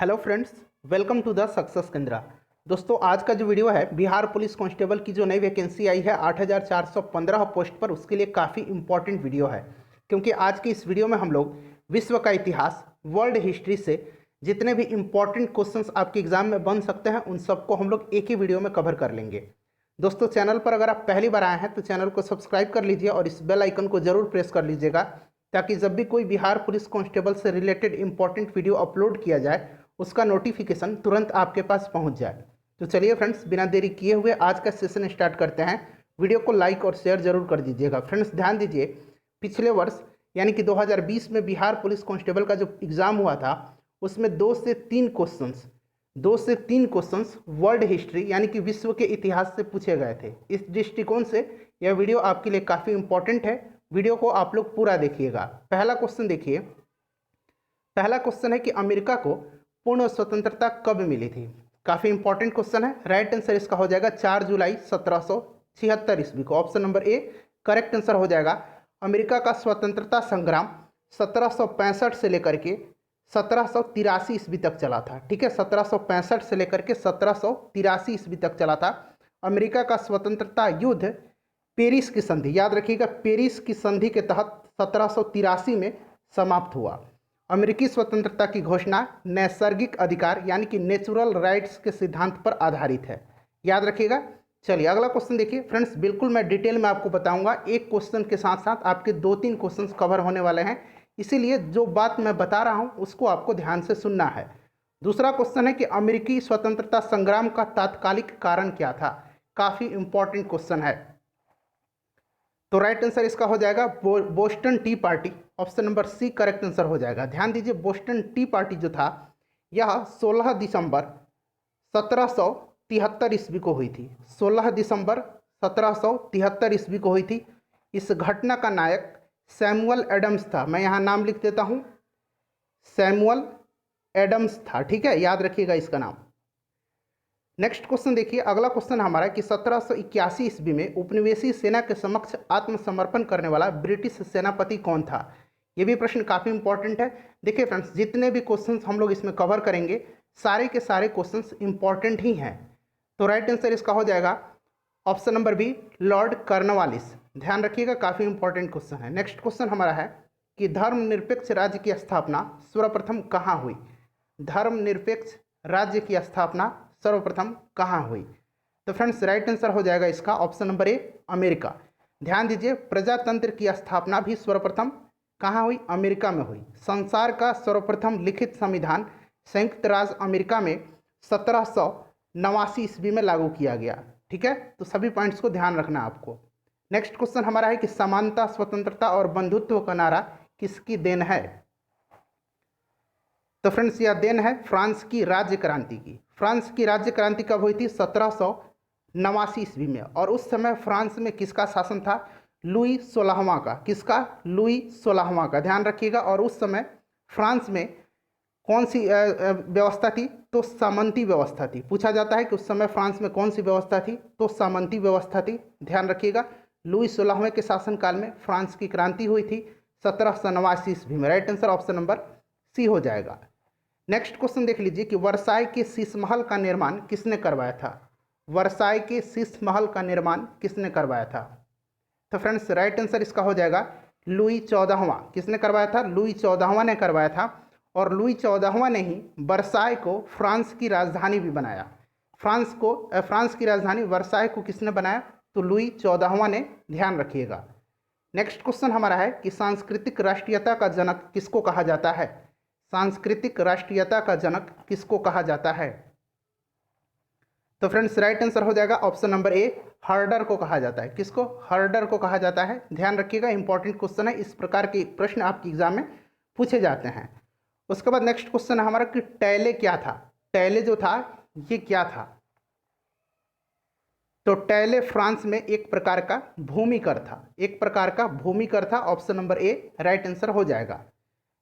Hello friends, welcome to the success Kendra. दोस्तों, आज का जो वीडियो है बिहार पुलिस कांस्टेबल की जो नई वैकेंसी आई है 8415 पोस्ट पर, उसके लिए काफ़ी इंपॉर्टेंट वीडियो है। क्योंकि आज की इस वीडियो में हम लोग विश्व का इतिहास, वर्ल्ड हिस्ट्री से जितने भी इंपॉर्टेंट क्वेश्चंस आपके एग्जाम में बन सकते हैं उन सबको हम लोग एक ही वीडियो में कवर कर लेंगे। दोस्तों, चैनल पर अगर आप पहली बार आए हैं तो चैनल को सब्सक्राइब कर लीजिए और इस बेल आइकन को जरूर प्रेस कर लीजिएगा, ताकि जब भी कोई बिहार पुलिस कांस्टेबल से रिलेटेड इंपॉर्टेंट वीडियो अपलोड किया जाए उसका नोटिफिकेशन तुरंत आपके पास पहुंच जाए। तो चलिए फ्रेंड्स, बिना देरी किए हुए आज का सेशन स्टार्ट करते हैं। वीडियो को लाइक और शेयर जरूर कर दीजिएगा। फ्रेंड्स, ध्यान दीजिए, पिछले वर्ष यानी कि 2020 में बिहार पुलिस कांस्टेबल का जो एग्ज़ाम हुआ था उसमें दो से तीन क्वेश्चंस वर्ल्ड हिस्ट्री यानी कि विश्व के इतिहास से पूछे गए थे। इस दृष्टिकोण से यह वीडियो आपके लिए काफ़ी इंपॉर्टेंट है। वीडियो को आप लोग पूरा देखिएगा। पहला क्वेश्चन देखिए। पहला क्वेश्चन है कि अमेरिका को पूर्ण स्वतंत्रता कब मिली थी। काफ़ी इंपॉर्टेंट क्वेश्चन है। राइट आंसर इसका हो जाएगा 4 जुलाई 1776 ईस्वी को। Option number A correct answer हो जाएगा। अमेरिका का स्वतंत्रता संग्राम 1765 से लेकर के 1783 ईस्वी तक चला था। ठीक है, 1765 से लेकर के 1783 ईस्वी तक चला था। अमेरिका का स्वतंत्रता युद्ध पेरिस की संधि, याद रखिएगा, पेरिस की संधि के तहत 1783 में समाप्त हुआ। अमेरिकी स्वतंत्रता की घोषणा नैसर्गिक अधिकार यानी कि नेचुरल राइट्स के सिद्धांत पर आधारित है, याद रखिएगा। चलिए अगला क्वेश्चन देखिए। फ्रेंड्स, बिल्कुल मैं डिटेल में आपको बताऊंगा। एक क्वेश्चन के साथ साथ आपके 2-3 क्वेश्चंस कवर होने वाले हैं, इसीलिए जो बात मैं बता रहा हूं उसको आपको ध्यान से सुनना है। दूसरा क्वेश्चन है कि अमेरिकी स्वतंत्रता संग्राम का तात्कालिक कारण क्या था। काफ़ी इंपॉर्टेंट क्वेश्चन है। तो राइट आंसर इसका हो जाएगा Boston tea party. Option number C correct answer हो जाएगा। ध्यान दीजिए, बोस्टन टी पार्टी जो था यह 16 दिसंबर 1773 ईस्वी को हुई थी। 16 दिसंबर 1773 ईस्वी को हुई थी। इस घटना का नायक सैमुअल एडम्स था। मैं यहाँ नाम लिख देता हूँ, सैमुअल एडम्स था। ठीक है, याद रखिएगा इसका नाम। नेक्स्ट क्वेश्चन देखिए। अगला क्वेश्चन हमारा कि 1781 ईस्वी में उपनिवेशी सेना के समक्ष आत्मसमर्पण करने वाला ब्रिटिश सेनापति कौन था। यह भी प्रश्न काफ़ी इंपॉर्टेंट है। देखिए फ्रेंड्स, जितने भी क्वेश्चंस हम लोग इसमें कवर करेंगे सारे के सारे क्वेश्चंस इंपॉर्टेंट ही हैं। तो राइट आंसर इसका हो जाएगा option number B, Lord Cornwallis. ध्यान रखिएगा, काफ़ी इंपॉर्टेंट क्वेश्चन है। नेक्स्ट क्वेश्चन हमारा है कि धर्मनिरपेक्ष राज्य की स्थापना सर्वप्रथम कहाँ हुई। धर्मनिरपेक्ष राज्य की स्थापना सर्वप्रथम कहाँ हुई। तो फ्रेंड्स, राइट आंसर हो जाएगा इसका ऑप्शन नंबर ए, अमेरिका। ध्यान दीजिए, प्रजातंत्र की स्थापना भी सर्वप्रथम कहाँ हुई, अमेरिका में हुई। संसार का सर्वप्रथम लिखित संविधान संयुक्त राज्य अमेरिका में 1789 ईस्वी में लागू किया गया। ठीक है, तो सभी पॉइंट्स को ध्यान रखना आपको। नेक्स्ट क्वेश्चन हमारा है कि समानता, स्वतंत्रता और बंधुत्व का नारा किसकी देन है। तो फ्रेंड्स, यह देन है फ्रांस की राज्य क्रांति की। फ्रांस की राज्य क्रांति कब हुई थी, 1789 ईस्वी में। और उस समय फ्रांस में किसका शासन था, लुई 16वां का। किसका, लुई 16वां का, ध्यान रखिएगा। और उस समय फ्रांस में कौन सी व्यवस्था थी, तो सामंती व्यवस्था थी। पूछा जाता है कि उस समय फ्रांस में कौन सी व्यवस्था थी, तो सामंती व्यवस्था थी। ध्यान रखिएगा, लुई 16वें के शासनकाल में फ्रांस की क्रांति हुई थी 1789 ईस्वी में। Right answer option number C हो जाएगा। नेक्स्ट क्वेश्चन देख लीजिए कि वर्साई के शीश महल का निर्माण किसने करवाया था। वर्साई के शीश महल का निर्माण किसने करवाया था। तो फ्रेंड्स, राइट आंसर इसका हो जाएगा लुई 14वां। किसने करवाया था, लुई 14वां ने करवाया था। और लुई 14वां ने ही वर्साई को फ्रांस की राजधानी भी बनाया। फ्रांस की राजधानी वर्साई को किसने बनाया, तो लुई 14वां ने। ध्यान रखिएगा। नेक्स्ट क्वेश्चन हमारा है कि सांस्कृतिक राष्ट्रीयता का जनक किसको कहा जाता है। सांस्कृतिक राष्ट्रीयता का जनक किसको कहा जाता है। तो फ्रेंड्स, राइट आंसर हो जाएगा ऑप्शन नंबर ए, हर्डर को कहा जाता है। किसको, हर्डर को कहा जाता है। ध्यान रखिएगा, इंपॉर्टेंट क्वेश्चन है। इस प्रकार के प्रश्न आपके एग्जाम में पूछे जाते हैं। उसके बाद नेक्स्ट क्वेश्चन है हमारा कि टैले क्या था। टैले जो था ये क्या था। तो टैले फ्रांस में एक प्रकार का भूमि कर था। एक प्रकार का भूमि कर था। Option number A right answer हो जाएगा।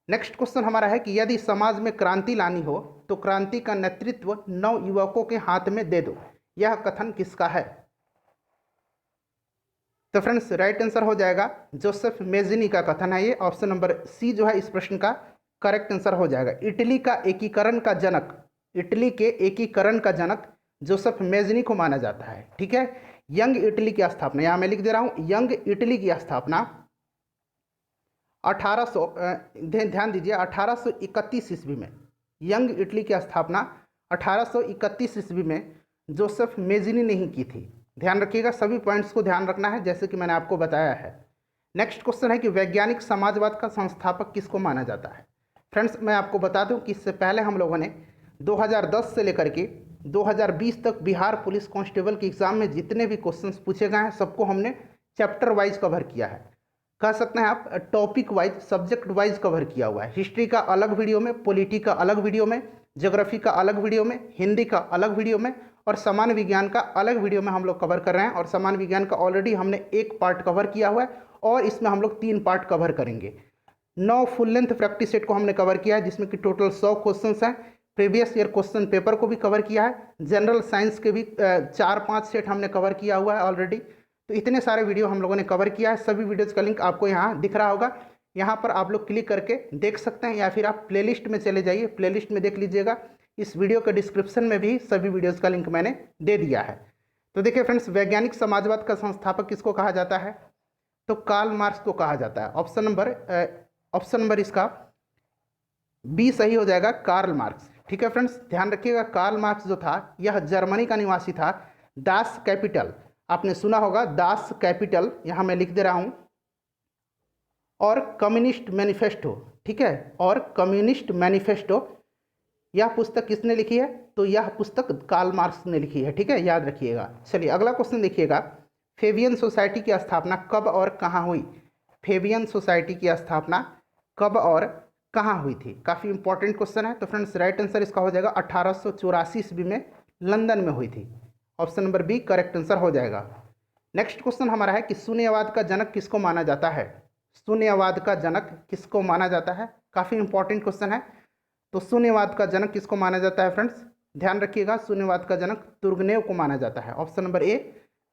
नेक्स्ट क्वेश्चन हमारा है कि यदि समाज में क्रांति लानी हो तो क्रांति का नेतृत्व नव युवकों के हाथ में दे दो। यह कथन किसका है। तो फ्रेंड्स, राइट आंसर हो जाएगा जोसेफ मेज़नी का कथन है ये। ऑप्शन नंबर सी जो है इस प्रश्न का करेक्ट आंसर हो जाएगा। इटली का एकीकरण का जनक, इटली के एकीकरण का जनक जोसेफ मेज़नी को माना जाता है। ठीक है, यंग इटली की स्थापना, यहाँ मैं लिख दे रहा हूँ, यंग इटली की स्थापना 1800, ध्यान दीजिए 1831 ईस्वी में, यंग इटली की स्थापना 1831 ईस्वी में जोसेफ मेज़नी ने ही की थी। ध्यान रखिएगा, सभी पॉइंट्स को ध्यान रखना है जैसे कि मैंने आपको बताया है। नेक्स्ट क्वेश्चन है कि वैज्ञानिक समाजवाद का संस्थापक किसको माना जाता है। फ्रेंड्स, मैं आपको बता दूं कि इससे पहले हम लोगों ने 2010 से लेकर के 2020 तक बिहार पुलिस कांस्टेबल के एग्जाम में जितने भी क्वेश्चंस पूछे गए हैं सबको हमने चैप्टर वाइज कवर किया है, कह सकते हैं आप topic wise, subject wise cover किया हुआ है। हिस्ट्री का अलग वीडियो में, पॉलिटी का अलग वीडियो में, ज्योग्राफी का अलग वीडियो में, हिंदी का अलग वीडियो में और सामान्य विज्ञान का अलग वीडियो में हम लोग कवर कर रहे हैं। और सामान्य विज्ञान का ऑलरेडी हमने एक पार्ट कवर किया हुआ है और इसमें हम लोग 3 पार्ट कवर करेंगे। 9 फुल लेंथ प्रैक्टिस सेट को हमने कवर किया है जिसमें कि टोटल 100 क्वेश्चन हैं। प्रीवियस ईयर क्वेश्चन पेपर को भी कवर किया है, जनरल साइंस के भी 4-5 सेट हमने कवर किया हुआ है ऑलरेडी। तो इतने सारे वीडियो हम लोगों ने कवर किया है। सभी वीडियोज़ का लिंक आपको यहाँ दिख रहा होगा, यहाँ पर आप लोग क्लिक करके देख सकते हैं या फिर आप प्लेलिस्ट में चले जाइए, प्लेलिस्ट में देख लीजिएगा। इस वीडियो के डिस्क्रिप्शन में भी सभी वीडियोज़ का लिंक मैंने दे दिया है। तो देखिए फ्रेंड्स, वैज्ञानिक समाजवाद का संस्थापक किसको कहा जाता है, तो कार्ल मार्क्स को कहा जाता है। ऑप्शन नंबर इसका बी सही हो जाएगा, कार्ल मार्क्स। ठीक है फ्रेंड्स, ध्यान रखिएगा, कार्ल मार्क्स जो था यह जर्मनी का निवासी था। दास कैपिटल आपने सुना होगा, दास कैपिटल यहाँ मैं लिख दे रहा हूँ, और कम्युनिस्ट मैनिफेस्टो। ठीक है, और कम्युनिस्ट मैनिफेस्टो यह पुस्तक किसने लिखी है, तो यह पुस्तक कार्ल मार्क्स ने लिखी है। ठीक है, याद रखिएगा। चलिए अगला क्वेश्चन देखिएगा, फेबियन सोसाइटी की स्थापना कब और कहाँ हुई। फेबियन सोसाइटी की स्थापना कब और कहाँ हुई थी, काफ़ी इंपॉर्टेंट क्वेश्चन है। तो फ्रेंड्स, राइट आंसर इसका हो जाएगा 1884 ईस्वी में लंदन में हुई थी। Option number B correct answer हो जाएगा। नेक्स्ट क्वेश्चन हमारा है कि शून्यवाद का जनक किसको माना जाता है। शून्यवाद का जनक किसको माना जाता है, काफ़ी इंपॉर्टेंट क्वेश्चन है। तो शून्यवाद का जनक किसको माना जाता है फ्रेंड्स, ध्यान रखिएगा, शून्यवाद का जनक तुर्गनेव को माना जाता है। Option number A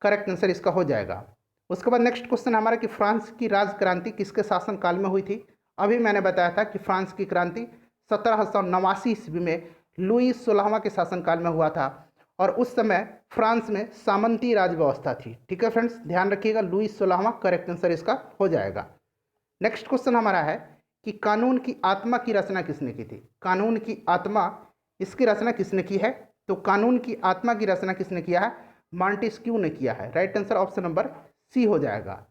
correct answer इसका हो जाएगा। उसके बाद नेक्स्ट क्वेश्चन हमारा कि फ्रांस की राजक्रांति किसके शासनकाल में हुई थी। अभी मैंने बताया था कि फ्रांस की क्रांति 1789 ईस्वी में लुई 16वां के शासनकाल में हुआ था और उस समय फ्रांस में सामंती राज व्यवस्था थी। ठीक है फ्रेंड्स, ध्यान रखिएगा, लुई 16वां करेक्ट आंसर इसका हो जाएगा। नेक्स्ट क्वेश्चन हमारा है कि कानून की आत्मा की रचना किसने की थी। कानून की आत्मा इसकी रचना किसने की है, तो कानून की आत्मा की रचना किसने किया है, मॉन्टेस्क्यू ने किया है। Right answer option number C हो जाएगा।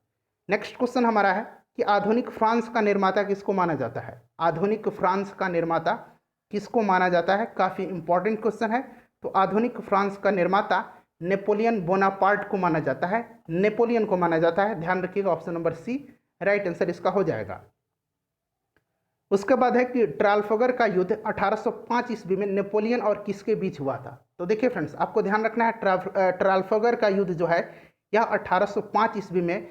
नेक्स्ट क्वेश्चन हमारा है कि आधुनिक फ्रांस का निर्माता किसको माना जाता है। आधुनिक फ्रांस का निर्माता किसको माना जाता है, काफ़ी इंपॉर्टेंट क्वेश्चन है। तो आधुनिक फ्रांस का निर्माता नेपोलियन बोनापार्ट को माना जाता है, नेपोलियन को माना जाता है। ध्यान रखिएगा, option number C right answer इसका हो जाएगा। उसके बाद है कि ट्राफल्गर का युद्ध 1805 ईस्वी में नेपोलियन और किसके बीच हुआ था। तो देखिए फ्रेंड्स, आपको ध्यान रखना है, ट्राफल्गर का युद्ध जो है यह 1805 ईस्वी में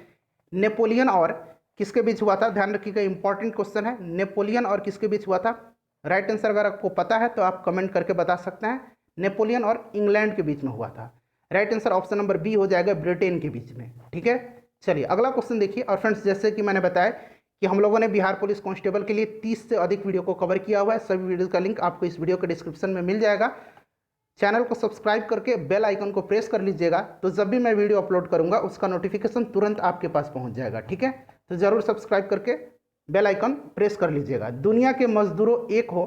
नेपोलियन और किसके बीच हुआ था। ध्यान रखिएगा, इंपॉर्टेंट क्वेश्चन है, नेपोलियन और किसके बीच हुआ था। राइट आंसर अगर आपको पता है तो आप कमेंट करके बता सकते हैं, नेपोलियन और इंग्लैंड के बीच में हुआ था। Right answer option number B हो जाएगा, ब्रिटेन के बीच में। ठीक है, चलिए अगला क्वेश्चन देखिए। और फ्रेंड्स, जैसे कि मैंने बताया कि हम लोगों ने बिहार पुलिस कांस्टेबल के लिए 30 से अधिक वीडियो को कवर किया हुआ है। सभी वीडियो का लिंक आपको इस वीडियो के डिस्क्रिप्शन में मिल जाएगा। चैनल को सब्सक्राइब करके बेल आइकन को प्रेस कर लीजिएगा, तो जब भी मैं वीडियो अपलोड करूंगा उसका नोटिफिकेशन तुरंत आपके पास पहुंच जाएगा। ठीक है, तो ज़रूर सब्सक्राइब करके बेल आइकन प्रेस कर लीजिएगा। दुनिया के मजदूरों एक हो,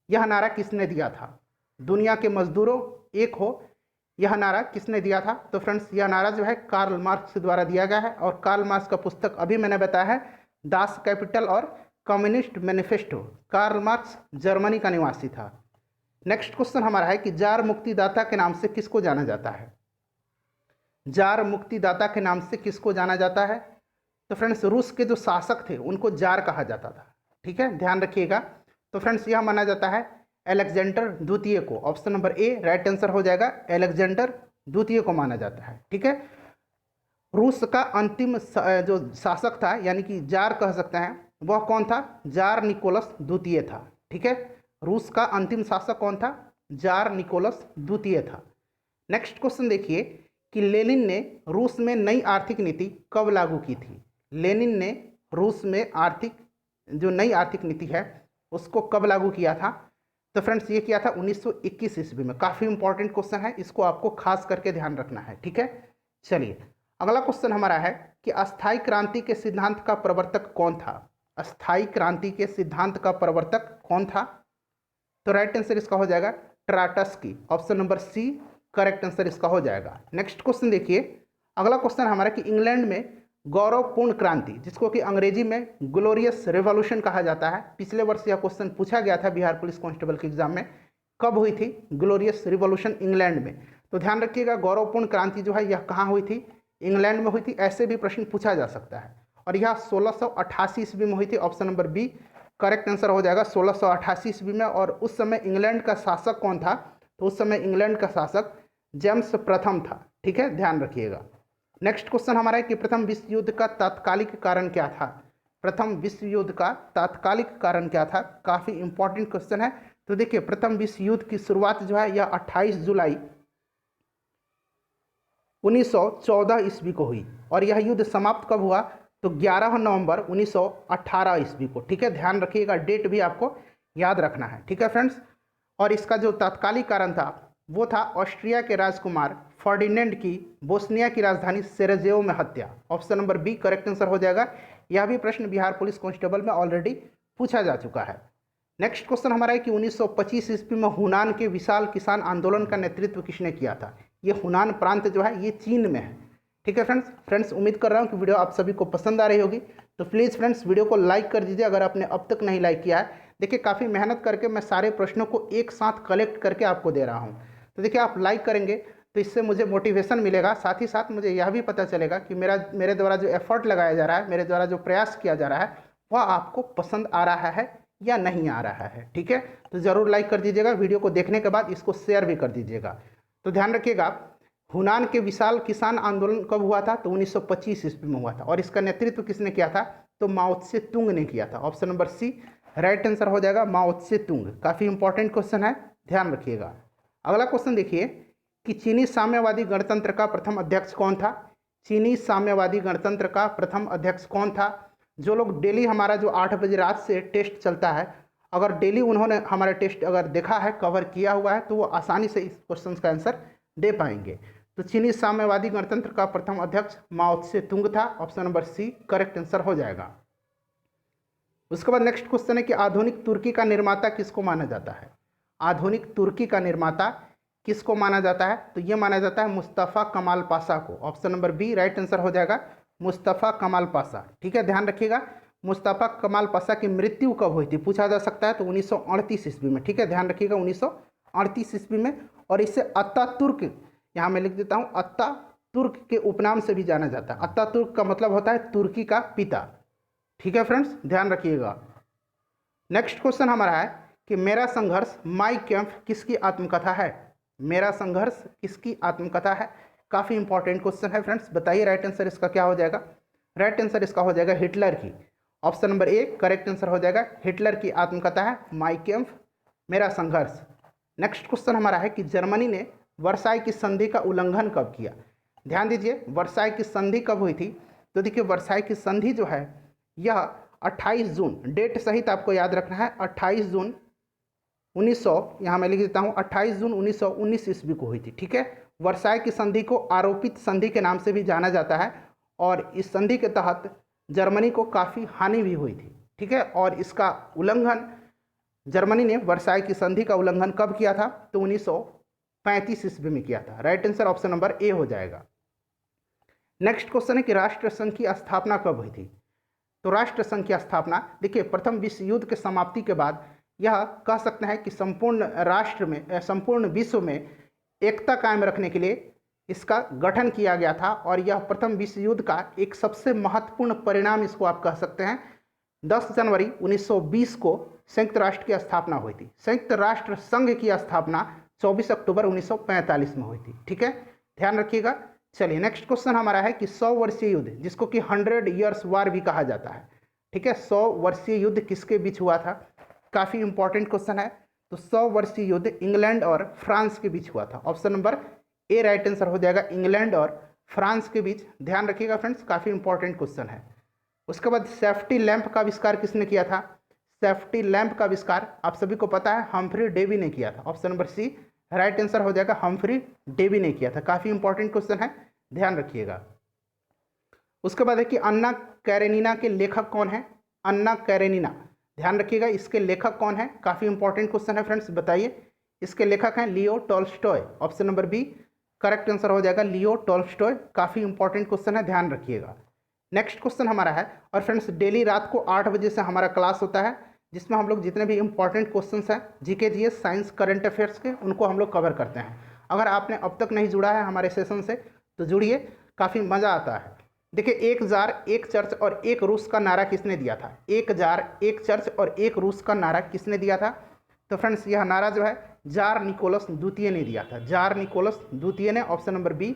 यह नारा किसने दिया था। दुनिया के मजदूरों एक हो, यह नारा किसने दिया था। तो फ्रेंड्स, यह नारा जो है कार्ल मार्क्स के द्वारा दिया गया है और कार्ल मार्क्स का पुस्तक अभी मैंने बताया है दास कैपिटल और Communist Manifesto. Karl Marx Germany का निवासी था। नेक्स्ट क्वेश्चन हमारा है कि जार मुक्तिदाता के नाम से किसको जाना जाता है। जार मुक्तिदाता के नाम से किसको जाना जाता है। तो फ्रेंड्स, रूस के जो शासक थे उनको जार कहा जाता था। ठीक है, ध्यान रखिएगा। तो फ्रेंड्स, यह माना जाता है अलेक्जेंडर द्वितीय को। Option number A right answer हो जाएगा, अलेक्जेंडर द्वितीय को माना जाता है। ठीक है, रूस का अंतिम जो शासक था यानी कि जार कह सकते हैं, वह कौन था, जार निकोलस द्वितीय था। ठीक है, रूस का अंतिम शासक कौन था, जार निकोलस द्वितीय था। नेक्स्ट क्वेश्चन देखिए कि लेनिन ने रूस में नई आर्थिक नीति कब लागू की थी। लेनिन ने रूस में नई आर्थिक नीति है उसको कब लागू किया था? तो फ्रेंड्स ये किया था 1921 ईस्वी में। काफ़ी इंपॉर्टेंट क्वेश्चन है, इसको आपको खास करके ध्यान रखना है, ठीक है। चलिए अगला क्वेश्चन हमारा है कि अस्थाई क्रांति के सिद्धांत का प्रवर्तक कौन था? अस्थाई क्रांति के सिद्धांत का प्रवर्तक कौन था? तो राइट आंसर इसका हो जाएगा Trotsky, option number C correct answer इसका हो जाएगा। नेक्स्ट क्वेश्चन देखिए, अगला क्वेश्चन हमारा कि इंग्लैंड में गौरवपूर्ण क्रांति, जिसको कि अंग्रेजी में ग्लोरियस रेवोल्यूशन कहा जाता है, पिछले वर्ष यह क्वेश्चन पूछा गया था बिहार पुलिस कांस्टेबल के एग्जाम में, कब हुई थी ग्लोरियस रिवॉल्यूशन इंग्लैंड में? तो ध्यान रखिएगा गौरवपूर्ण क्रांति जो है यह कहाँ हुई थी? इंग्लैंड में हुई थी। ऐसे भी प्रश्न पूछा जा सकता है और यह 1688 ईस्वी में हुई थी, option number B correct answer हो जाएगा 1688 ईस्वी में। और उस समय इंग्लैंड का शासक कौन था? तो उस समय इंग्लैंड का शासक जेम्स प्रथम था, ठीक है, ध्यान रखिएगा। नेक्स्ट क्वेश्चन हमारा है कि प्रथम विश्व युद्ध का तात्कालिक कारण क्या था? प्रथम विश्व युद्ध का तात्कालिक कारण क्या था? काफ़ी इंपॉर्टेंट क्वेश्चन है। तो देखिए प्रथम विश्व युद्ध की शुरुआत जो है यह 28 जुलाई 1914 ईस्वी को हुई और यह युद्ध समाप्त कब हुआ? तो 11 नवंबर 1918 ईस्वी को, ठीक है, ध्यान रखिएगा, डेट भी आपको याद रखना है, ठीक है फ्रेंड्स। और इसका जो तात्कालिक कारण था वो था ऑस्ट्रिया के राजकुमार फर्डिनेंड की बोस्निया की राजधानी सेरेजेओ में हत्या, option number B correct answer हो जाएगा। यह भी प्रश्न बिहार पुलिस कांस्टेबल में ऑलरेडी पूछा जा चुका है। नेक्स्ट क्वेश्चन हमारा है कि 1925 ईस्वी में हुनान के विशाल किसान आंदोलन का नेतृत्व किसने किया था? ये हुनान प्रांत जो है ये चीन में है, ठीक है फ्रेंड्स उम्मीद कर रहा हूँ कि वीडियो आप सभी को पसंद आ रही होगी। तो प्लीज़ फ्रेंड्स वीडियो को लाइक कर दीजिए अगर आपने अब तक नहीं लाइक किया है। देखिए काफ़ी मेहनत करके मैं सारे प्रश्नों को एक साथ कलेक्ट करके आपको दे रहा हूँ। तो देखिए आप लाइक करेंगे तो इससे मुझे मोटिवेशन मिलेगा, साथ ही साथ मुझे यह भी पता चलेगा कि मेरे द्वारा जो एफर्ट लगाया जा रहा है, मेरे द्वारा जो प्रयास किया जा रहा है वह आपको पसंद आ रहा है या नहीं आ रहा है, ठीक है। तो ज़रूर लाइक कर दीजिएगा, वीडियो को देखने के बाद इसको शेयर भी कर दीजिएगा। तो ध्यान रखिएगा हुनान के विशाल किसान आंदोलन कब हुआ था? तो 1925 ईस्वी में हुआ था और इसका नेतृत्व किसने किया था? तो माओ त्से तुंग ने किया था, option number C right answer हो जाएगा माओ त्से तुंग। काफ़ी इंपॉर्टेंट क्वेश्चन है, ध्यान रखिएगा। अगला क्वेश्चन देखिए कि चीनी साम्यवादी गणतंत्र का प्रथम अध्यक्ष कौन था? चीनी साम्यवादी गणतंत्र का प्रथम अध्यक्ष कौन था? जो लोग डेली हमारा जो 8 बजे रात से टेस्ट चलता है, अगर डेली उन्होंने हमारा टेस्ट अगर देखा है, कवर किया हुआ है, तो वो आसानी से इस क्वेश्चन का आंसर दे पाएंगे। तो चीनी साम्यवादी गणतंत्र का प्रथम अध्यक्ष माओ त्से तुंग था, option number C correct answer हो जाएगा। उसके बाद नेक्स्ट क्वेश्चन है कि आधुनिक तुर्की का निर्माता किसको माना जाता है? आधुनिक तुर्की का निर्माता किसको माना जाता है? तो ये माना जाता है मुस्तफ़ा कमाल पाशा को, option number B right answer हो जाएगा मुस्तफ़ा कमाल पाशा, ठीक है, ध्यान रखिएगा। मुस्तफ़ा कमाल पाशा की मृत्यु कब हुई थी पूछा जा सकता है, तो 1938 ईस्वी में, ठीक है, ध्यान रखिएगा 1938 ईस्वी में। और इसे अत्तातुर्क, यहाँ मैं लिख देता हूँ, अत्तातुर्क के उपनाम से भी जाना जाता है। अत्तातुर्क का मतलब होता है तुर्की का पिता, ठीक है फ्रेंड्स, ध्यान रखिएगा। नेक्स्ट क्वेश्चन हमारा है कि मेरा संघर्ष माई कैंप किसकी आत्मकथा है? मेरा संघर्ष किसकी आत्मकथा है? काफ़ी इंपॉर्टेंट क्वेश्चन है फ्रेंड्स, बताइए राइट आंसर इसका क्या हो जाएगा? राइट आंसर इसका हो जाएगा हिटलर की, option number A correct answer हो जाएगा। हिटलर की आत्मकथा है माई कैंप, मेरा संघर्ष। नेक्स्ट क्वेश्चन हमारा है कि जर्मनी ने वर्साई की संधि का उल्लंघन कब किया? ध्यान दीजिए वर्साई की संधि कब हुई थी? तो देखिए वर्साई की संधि जो है यह 28 जून, डेट सहित आपको याद रखना है, 28 जून 1900, यहाँ मैं लिख देता हूँ 28 जून 1919 ईस्वी को हुई थी, ठीक है। वर्साई की संधि को आरोपित संधि के नाम से भी जाना जाता है और इस संधि के तहत जर्मनी को काफ़ी हानि भी हुई थी, ठीक है। और इसका उल्लंघन जर्मनी ने वर्साई की संधि का उल्लंघन कब किया था? तो 1935 ईस्वी में किया था, right answer option number A हो जाएगा। नेक्स्ट क्वेश्चन है कि राष्ट्रसंघ की स्थापना कब हुई थी? तो राष्ट्रसंघ की स्थापना देखिए प्रथम विश्व युद्ध के समाप्ति के बाद यह कह सकते हैं कि संपूर्ण राष्ट्र में, संपूर्ण विश्व में एकता कायम रखने के लिए इसका गठन किया गया था और यह प्रथम विश्व युद्ध का एक सबसे महत्वपूर्ण परिणाम इसको आप कह सकते हैं। 10 जनवरी 1920 को संयुक्त राष्ट्र की स्थापना हुई थी। संयुक्त राष्ट्र संघ की स्थापना 24 अक्टूबर 1945 में हुई थी, ठीक है, ध्यान रखिएगा। चलिए नेक्स्ट क्वेश्चन हमारा है कि 100 वर्षीय युद्ध, जिसको कि 100 ईयर्स वार भी कहा जाता है, ठीक है, 100 वर्षीय युद्ध किसके बीच हुआ था? काफ़ी इंपॉर्टेंट क्वेश्चन है। तो 100 वर्षीय युद्ध इंग्लैंड और फ्रांस के बीच हुआ था, option number A right answer हो जाएगा, इंग्लैंड और फ्रांस के बीच, ध्यान रखिएगा फ्रेंड्स, काफ़ी इंपॉर्टेंट क्वेश्चन है। उसके बाद सेफ्टी लैंप का आविष्कार किसने किया था? सेफ्टी लैंप का आविष्कार आप सभी को पता है हम्फ्री डेवी ने किया था। Option number C right answer हो जाएगा, हम्फ्री डेवी ने किया था। काफी इंपॉर्टेंट क्वेश्चन है, ध्यान रखिएगा। उसके बाद है कि अन्ना कैरेनिना के लेखक कौन है? अन्ना कैरेनिना, ध्यान रखिएगा, इसके लेखक कौन है? काफी इंपॉर्टेंट क्वेश्चन है फ्रेंड्स, बताइए। इसके लेखक हैं Leo Tolstoy. Option number B correct answer हो जाएगा, लियो टॉल्स्टॉय। काफी इंपॉर्टेंट क्वेश्चन है, ध्यान रखिएगा। नेक्स्ट क्वेश्चन हमारा है, और फ्रेंड्स डेली रात को 8 बजे से हमारा क्लास होता है, जिसमें हम लोग जितने भी इंपॉर्टेंट क्वेश्चंस हैं GK GS science current affairs के, उनको हम लोग कवर करते हैं। अगर आपने अब तक नहीं जुड़ा है हमारे सेशन से तो जुड़िए, काफ़ी मज़ा आता है। देखिए, एक जार एक चर्च और एक रूस का नारा किसने दिया था? एक जार एक चर्च और एक रूस का नारा किसने दिया था? तो फ्रेंड्स यह नारा जो है जार निकोलस द्वितीय ने दिया था, जार निकोलस द्वितीय ने। Option number B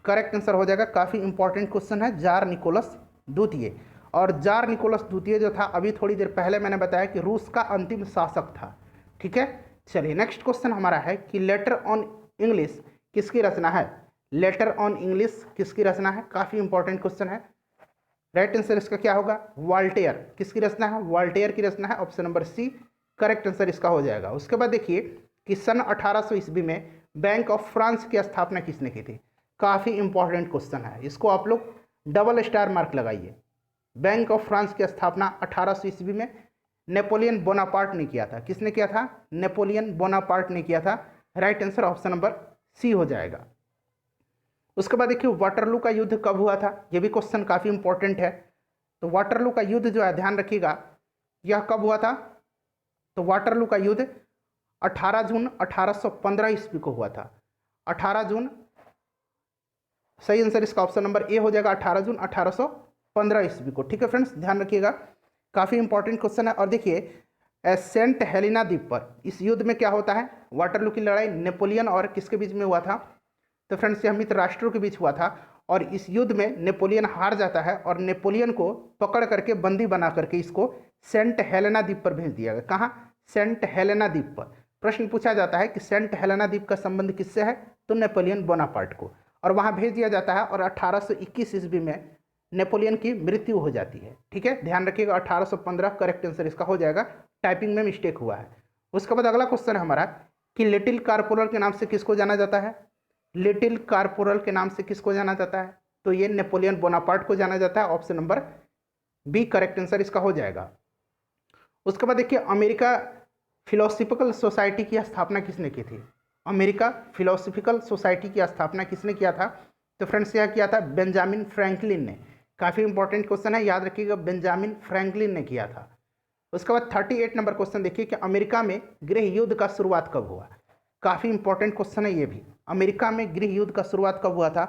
correct answer हो जाएगा। काफ़ी इंपॉर्टेंट क्वेश्चन है, जार निकोलस द्वितीय। और जार निकोलस द्वितीय जो था, अभी थोड़ी देर पहले मैंने बताया कि रूस का अंतिम शासक था। ठीक है, चलिए नेक्स्ट क्वेश्चन हमारा है कि लेटर ऑन इंग्लिश किसकी रचना है? लेटर ऑन इंग्लिश किसकी रचना है? काफ़ी इंपॉर्टेंट क्वेश्चन है। राइट आंसर इसका क्या होगा? वॉल्टेयर। किसकी रचना है? वॉल्टेयर की रचना है। Option number C correct answer इसका हो जाएगा। उसके बाद देखिए कि सन 1800 ईस्वी में बैंक ऑफ फ्रांस की स्थापना किसने की थी? काफ़ी इंपॉर्टेंट क्वेश्चन है, इसको आप लोग डबल स्टार मार्क लगाइए। बैंक ऑफ फ्रांस की स्थापना 1800 ईस्वी में नेपोलियन बोनापार्ट ने किया था। किसने किया था? नेपोलियन बोनापार्ट ने किया था। Right answer option number C हो जाएगा। उसके बाद देखिए वाटरलू का युद्ध कब हुआ था? यह भी क्वेश्चन काफ़ी इंपॉर्टेंट है। तो वाटरलू का युद्ध जो है, ध्यान रखिएगा, यह कब हुआ था? तो वाटरलू का युद्ध 18 जून 1815 ईस्वी को हुआ था। 18 जून, सही आंसर इसका ऑप्शन नंबर ए हो जाएगा, 18 जून 1815 ईस्वी को। ठीक है फ्रेंड्स, ध्यान रखिएगा, काफ़ी इंपॉर्टेंट क्वेश्चन है। और देखिए सेंट हेलेना द्वीप पर इस युद्ध में क्या होता है? वाटरलू की लड़ाई नेपोलियन और किसके बीच में हुआ था? तो फ्रेंड्स यह मित्र राष्ट्रों के बीच हुआ था। और इस युद्ध में नेपोलियन हार जाता है और नेपोलियन को पकड़ करके बंदी बना करके इसको सेंट हेलेना द्वीप पर भेज दिया गया। कहाँ? सेंट हेलेना द्वीप पर। प्रश्न पूछा जाता है कि सेंट हेलेना द्वीप का संबंध किससे है? तो नेपोलियन बोनापार्ट को, और वहाँ भेज दिया जाता है। और 1821 ईस्वी में नेपोलियन की मृत्यु हो जाती है। ठीक है, ध्यान रखिएगा, 1815 करेक्ट आंसर इसका हो जाएगा, टाइपिंग में मिस्टेक हुआ है। उसके बाद अगला क्वेश्चन है हमारा कि लिटिल कारपोरल के नाम से किसको जाना जाता है? लिटिल कारपोरल के नाम से किसको जाना जाता है? तो ये नेपोलियन बोनापार्ट को जाना जाता है। Option number B correct answer इसका हो जाएगा। उसके बाद देखिए अमेरिका फिलोसफिकल सोसाइटी की स्थापना किसने की थी? अमेरिका फिलोसफिकल सोसाइटी की स्थापना किसने किया था? तो फ्रेंड्स यह किया था बेंजामिन फ्रैंकलिन ने। काफ़ी इंपॉर्टेंट क्वेश्चन है, याद रखिएगा, बेंजामिन फ्रैंकलिन ने किया था। उसके बाद 38 नंबर क्वेश्चन देखिए कि अमेरिका में गृह युद्ध का शुरुआत कब हुआ? काफ़ी इंपॉर्टेंट क्वेश्चन है ये भी। अमेरिका में गृह युद्ध का शुरुआत कब हुआ था?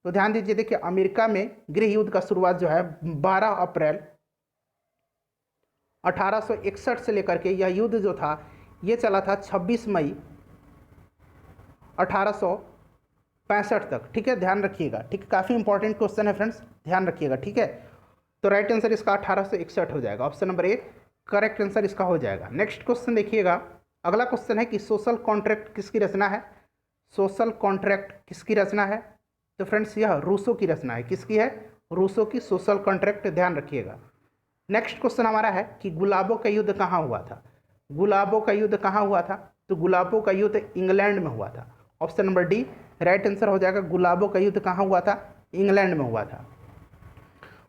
तो ध्यान दीजिए, देखिए अमेरिका में गृह युद्ध का शुरुआत जो है 12 अप्रैल 1861 से लेकर के यह युद्ध जो था ये चला था 26 मई 1865 तक। ठीक है, ध्यान रखिएगा। ठीक है, काफ़ी इंपॉर्टेंट क्वेश्चन है फ्रेंड्स, ध्यान रखिएगा। ठीक है, तो राइट आंसर इसका 1861 हो जाएगा। Option number A correct answer इसका हो जाएगा। नेक्स्ट क्वेश्चन देखिएगा, अगला क्वेश्चन है कि सोशल कॉन्ट्रैक्ट किसकी रचना है? सोशल कॉन्ट्रैक्ट किसकी रचना है? तो फ्रेंड्स यह रूसो की रचना है। किसकी है? रूसो की सोशल कॉन्ट्रैक्ट, ध्यान रखिएगा। नेक्स्ट क्वेश्चन हमारा है कि गुलाबों का युद्ध कहाँ हुआ था? गुलाबों का युद्ध कहाँ हुआ था? तो गुलाबों का युद्ध इंग्लैंड में हुआ था। Option number D right answer हो जाएगा। गुलाबों का युद्ध कहाँ हुआ था? इंग्लैंड में हुआ था।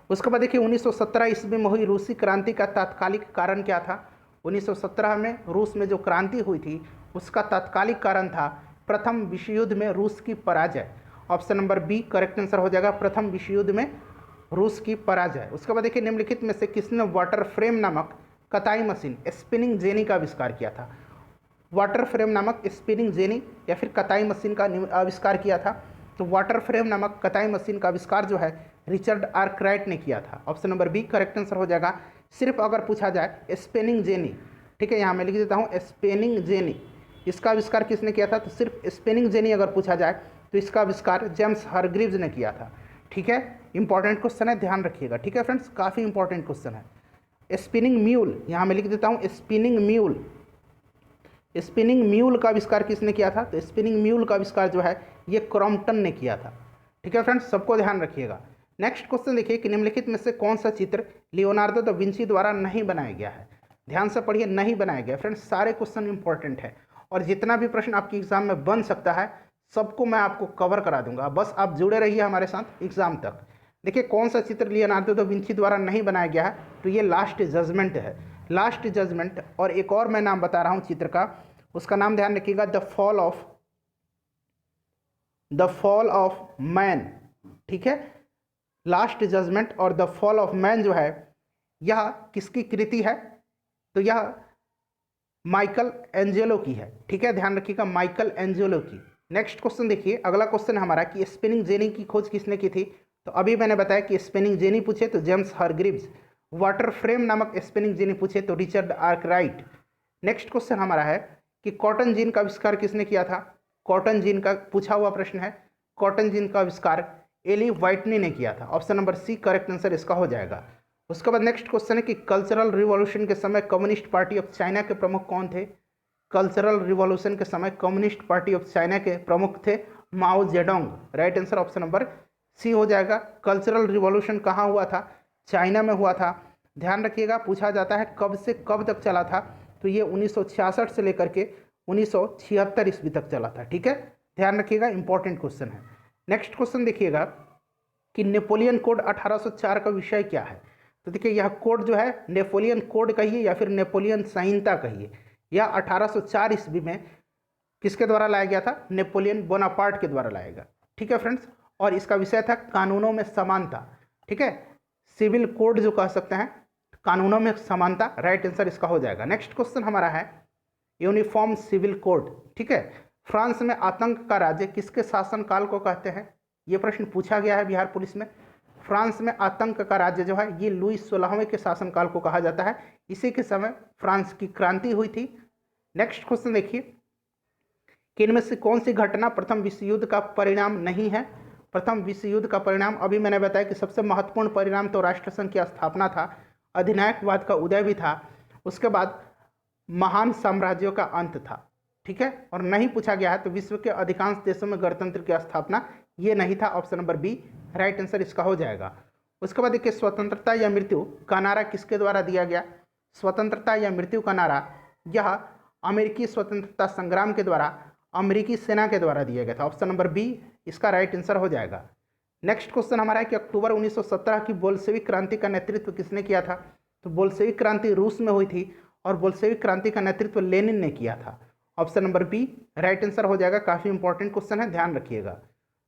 उसके बाद देखिए 1917 ईस्वी में हुई रूसी क्रांति का तात्कालिक कारण क्या था? 1917 में रूस में जो क्रांति हुई थी उसका तात्कालिक कारण था प्रथम विश्व युद्ध में रूस की पराजय। Option number B correct answer हो जाएगा, प्रथम विश्व युद्ध में रूस की पराजय। उसके बाद देखिए निम्नलिखित में से किसने वाटर फ्रेम नामक कताई मशीन स्पिनिंग जेनी का आविष्कार किया था? वाटर फ्रेम नामक स्पिनिंग जेनी या फिर कताई मशीन का आविष्कार किया था? तो वाटर फ्रेम नामक कताई मशीन का आविष्कार जो है रिचर्ड आर्कराइट ने किया था। Option number B correct answer हो जाएगा। सिर्फ अगर पूछा जाए स्पिनिंग जेनी, ठीक है, यहाँ मैं लिख देता हूँ स्पिनिंग जेनी, इसका आविष्कार किसने किया था? तो सिर्फ स्पिनिंग जेनी अगर पूछा जाए तो इसका आविष्कार जेम्स हारग्रीव्स ने किया था। ठीक है, इंपॉर्टेंट क्वेश्चन है, ध्यान रखिएगा। ठीक है फ्रेंड्स, काफ़ी इंपॉर्टेंट क्वेश्चन है। स्पिनिंग म्यूल, यहाँ मैं लिख देता हूँ स्पिनिंग म्यूल, स्पिनिंग म्यूल का आविष्कार किसने किया था? तो स्पिनिंग म्यूल का आविष्कार जो है ये क्रॉम्पटन ने किया था। ठीक है फ्रेंड्स, सबको ध्यान रखिएगा। नेक्स्ट क्वेश्चन देखिए कि निम्नलिखित में से कौन सा चित्र लियोनार्डो दा विंची द्वारा नहीं बनाया गया है? ध्यान से पढ़िए, नहीं बनाया गया फ्रेंड्स। सारे क्वेश्चन इंपॉर्टेंट है और जितना भी प्रश्न आपके एग्जाम में बन सकता है सबको मैं आपको कवर करा दूंगा। बस आप जुड़े रहिए हमारे साथ एग्जाम तक। देखिए कौन सा चित्र लियोनार्दो दा विंची द्वारा नहीं बनाया गया है, तो ये लास्ट जजमेंट है, लास्ट जजमेंट। और एक और मैं नाम बता रहा हूँ चित्र का, उसका नाम ध्यान रखिएगा, द फॉल ऑफ मैन। ठीक है, लास्ट जजमेंट और द फॉल ऑफ मैन जो है यह किसकी कृति है, तो यह माइकल एंजेलो की है। ठीक है, ध्यान रखिएगा, माइकल एंजेलो की। नेक्स्ट क्वेश्चन देखिए, अगला क्वेश्चन हमारा कि स्पिनिंग जेनी की खोज किसने की थी, तो अभी मैंने बताया कि स्पिनिंग जेनी पूछे तो जेम्स हरग्रीव्स, वाटर फ्रेम नामक स्पिनिंग जेनी पूछे तो रिचर्ड आर्कराइट। नेक्स्ट क्वेश्चन हमारा है कि कॉटन जीन का आविष्कार किसने किया था, कॉटन जीन का पूछा हुआ प्रश्न है। कॉटन जीन का आविष्कार एली व्हाइटनी ने किया था। Option number C correct answer इसका हो जाएगा। उसके बाद नेक्स्ट क्वेश्चन है कि कल्चरल रिवॉल्यूशन के समय कम्युनिस्ट पार्टी ऑफ चाइना के प्रमुख कौन थे। कल्चरल रिवॉल्यूशन के समय कम्युनिस्ट पार्टी ऑफ चाइना के प्रमुख थे Mao Zedong. Right answer option number C हो जाएगा। कल्चरल रिवॉल्यूशन कहाँ हुआ था, चाइना में हुआ था। ध्यान रखिएगा, पूछा जाता है कब से कब तक चला था, तो ये 1966 से लेकर के 1976 ईस्वी तक चला था। ठीक है, ध्यान रखिएगा, इंपॉर्टेंट क्वेश्चन है। नेक्स्ट क्वेश्चन देखिएगा कि नेपोलियन कोड 1804 का विषय क्या है, तो देखिए यह कोड जो है नेपोलियन कोड कहिए या फिर नेपोलियन संहिता कहिए, यह 1804 ईस्वी में किसके द्वारा लाया गया था, नेपोलियन बोनापार्ट के द्वारा लाया गया। ठीक है फ्रेंड्स, और इसका विषय था कानूनों में समानता। ठीक है, सिविल कोड जो कह सकते हैं, कानूनों में समानता। राइट आंसर इसका हो जाएगा। नेक्स्ट क्वेश्चन हमारा है यूनिफॉर्म सिविल कोड। ठीक है, फ्रांस में आतंक का राज्य किसके शासनकाल को कहते हैं, ये प्रश्न पूछा गया है बिहार पुलिस में। फ्रांस में आतंक का राज्य जो है ये लुई 16वें के शासनकाल को कहा जाता है। इसी के समय फ्रांस की क्रांति हुई थी। नेक्स्ट क्वेश्चन देखिए कि इनमें से कौन सी घटना प्रथम विश्व युद्ध का परिणाम नहीं है। प्रथम विश्व युद्ध का परिणाम अभी मैंने बताया कि सबसे महत्वपूर्ण परिणाम तो राष्ट्रसंघ की स्थापना था, अधिनायकवाद का उदय भी था, उसके बाद महान साम्राज्यों का अंत था। ठीक है, और नहीं पूछा गया है तो विश्व के अधिकांश देशों में गणतंत्र की स्थापना ये नहीं था। Option number B right answer इसका हो जाएगा। उसके बाद देखिए स्वतंत्रता या मृत्यु का नारा किसके द्वारा दिया गया। स्वतंत्रता या मृत्यु का नारा यह अमेरिकी स्वतंत्रता संग्राम के द्वारा अमेरिकी सेना के द्वारा दिया गया था। ऑप्शन नंबर बी इसका राइट आंसर हो जाएगा। नेक्स्ट क्वेश्चन हमारा है कि अक्टूबर 1917 की बोल्शेविक क्रांति का नेतृत्व किसने किया था, तो बोल्शेविक क्रांति रूस में हुई थी और बोल्शेविक क्रांति का नेतृत्व लेनिन ने किया था। Option number B right answer हो जाएगा। काफ़ी इंपॉर्टेंट क्वेश्चन है, ध्यान रखिएगा।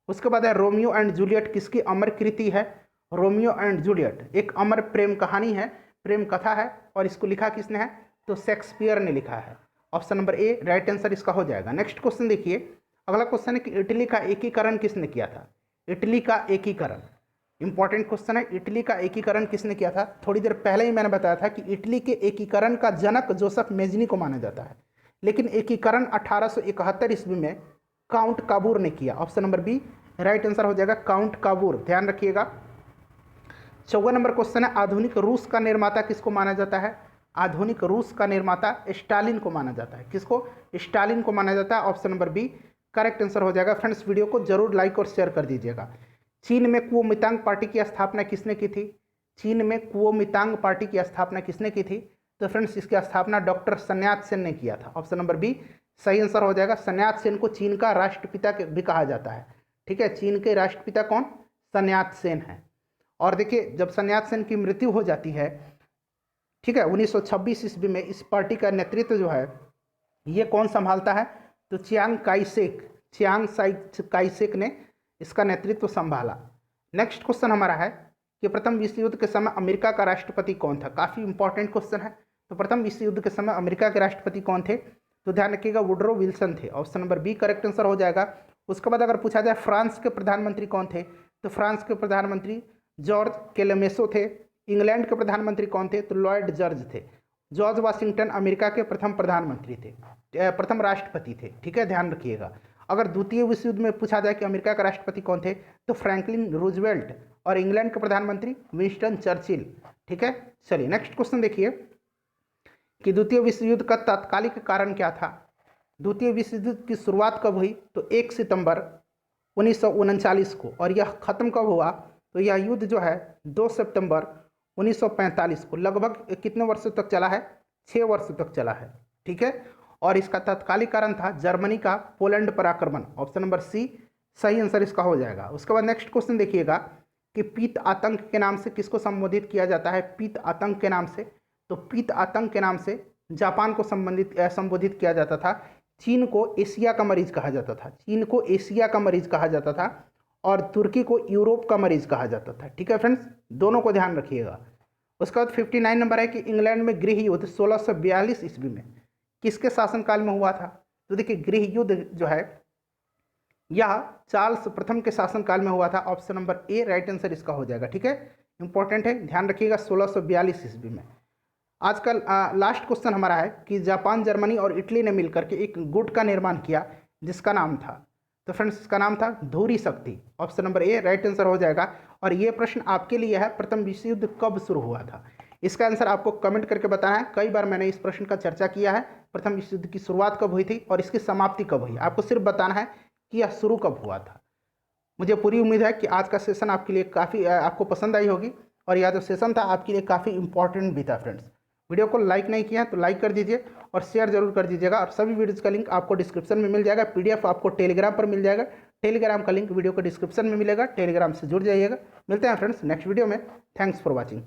उसके बाद है रोमियो एंड जूलियट किसकी अमर कृति है। रोमियो एंड जूलियट एक अमर प्रेम कहानी है, प्रेम कथा है, और इसको लिखा किसने है, तो शेक्सपियर ने लिखा है। Option number A right answer इसका हो जाएगा। नेक्स्ट क्वेश्चन देखिए, अगला क्वेश्चन है कि इटली का एकीकरण किसने किया था। इटली का एकीकरण इंपॉर्टेंट क्वेश्चन है। इटली का एकीकरण किसने किया था, थोड़ी देर पहले ही मैंने बताया था कि इटली के एकीकरण का जनक जोसेफ मेजनी को माना जाता है, लेकिन एकीकरण 1871 ईस्वी में काउंट काबूर ने किया। Option number B right answer हो जाएगा, काउंट काबूर। ध्यान रखिएगा। 54 नंबर क्वेश्चन है, आधुनिक रूस का निर्माता किसको माना जाता है। आधुनिक रूस का निर्माता स्टालिन को माना जाता है। किसको, स्टालिन को माना जाता है। Option number B correct answer हो जाएगा। फ्रेंड्स वीडियो को जरूर लाइक और शेयर कर दीजिएगा। चीन में कुओमितांग पार्टी की स्थापना किसने की थी। चीन में कुओमितांग पार्टी की स्थापना किसने की थी, तो फ्रेंड्स इसकी स्थापना डॉक्टर सन्यात सेन ने किया था। ऑप्शन नंबर बी सही आंसर हो जाएगा। सन्यात सेन को चीन का राष्ट्रपिता भी कहा जाता है। ठीक है, चीन के राष्ट्रपिता कौन, सन्यात सेन है। और देखिए जब सन्यात सेन की मृत्यु हो जाती है, ठीक है, 1926 ईस्वी में इस पार्टी का नेतृत्व जो है ये कौन संभालता है, तो चियांग काइसेक ने इसका नेतृत्व संभाला। नेक्स्ट क्वेश्चन हमारा है कि प्रथम विश्व युद्ध के समय अमेरिका का राष्ट्रपति कौन था। काफ़ी इंपॉर्टेंट क्वेश्चन है। तो प्रथम विश्व युद्ध के समय अमेरिका के राष्ट्रपति कौन थे, तो ध्यान रखिएगा वुडरो विल्सन थे। Option number B correct answer हो जाएगा। उसके बाद अगर पूछा जाए फ्रांस के प्रधानमंत्री कौन थे, तो फ्रांस के प्रधानमंत्री जॉर्ज केलेमेसो थे। इंग्लैंड के प्रधानमंत्री कौन थे, तो लॉर्ड जॉर्ज थे। जॉर्ज वाशिंगटन अमेरिका के प्रथम प्रधानमंत्री थे, प्रथम राष्ट्रपति थे। ठीक है, ध्यान रखिएगा। अगर द्वितीय विश्व युद्ध में पूछा जाए कि अमेरिका का राष्ट्रपति कौन थे, तो फ्रैंकलिन रूजवेल्ट, और इंग्लैंड के प्रधानमंत्री विंस्टन चर्चिल। ठीक है, चलिए नेक्स्ट क्वेश्चन देखिए कि द्वितीय विश्व युद्ध का तात्कालिक कारण क्या था। द्वितीय विश्व युद्ध की शुरुआत कब हुई, तो 1 सितंबर 1939 को, और यह खत्म कब हुआ, तो यह युद्ध जो है 2 सितंबर 1945 को। लगभग कितने वर्षों तक चला है, 6 वर्ष तक चला है। ठीक है, और इसका तत्कालिक कारण था जर्मनी का पोलैंड पर आक्रमण। ऑप्शन नंबर सी सही आंसर इसका हो जाएगा। उसके बाद नेक्स्ट क्वेश्चन देखिएगा कि पीत आतंक के नाम से किसको संबोधित किया जाता है? पीत आतंक के नाम से, तो पीत आतंक के नाम से जापान को संबोधित किया जाता था। चीन को एशिया का मरीज कहा जाता था, चीन को एशिया का मरीज कहा जाता था, और तुर्की को यूरोप का मरीज कहा जाता था। ठीक है फ्रेंड्स, दोनों को ध्यान रखिएगा। उसके बाद 59 नंबर है कि इंग्लैंड में गृह युद्ध 1642 ईस्वी में किसके शासनकाल में हुआ था? तो देखिए गृह युद्ध जो है यह चार्ल्स प्रथम के शासनकाल में हुआ था। Option number A right answer इसका हो जाएगा। ठीक है, इंपॉर्टेंट है, ध्यान रखिएगा 1642 ईस्वी में। आजकल लास्ट क्वेश्चन हमारा है कि जापान, जर्मनी और इटली ने मिलकर के एक गुट का निर्माण किया जिसका नाम था, तो फ्रेंड्स इसका नाम था धूरी शक्ति। Option number A right answer हो जाएगा। और ये प्रश्न आपके लिए है, प्रथम विश्व युद्ध कब शुरू हुआ था? इसका आंसर आपको कमेंट करके बताना है। कई बार मैंने इस प्रश्न का चर्चा किया है, प्रथम विश्व युद्ध की शुरुआत कब हुई थी और इसकी समाप्ति कब हुई। आपको सिर्फ बताना है कि यह शुरू कब हुआ था। मुझे पूरी उम्मीद है कि आज का सेशन आपके लिए काफ़ी आपको पसंद आई होगी, और यह जो सेशन था आपके लिए काफ़ी इंपॉर्टेंट भी था। फ्रेंड्स, वीडियो को लाइक नहीं किया तो लाइक कर दीजिए और शेयर जरूर कर दीजिएगा। और सभी वीडियोज़ का लिंक आपको डिस्क्रिप्शन में मिल जाएगा। PDF आपको टेलीग्राम पर मिल जाएगा, टेलीग्राम का लिंक वीडियो को डिस्क्रिप्शन में मिलेगा, टेलीग्राम से जुड़ जाइएगा। मिलते हैं फ्रेंड्स नेक्स्ट वीडियो में। Thanks for watching.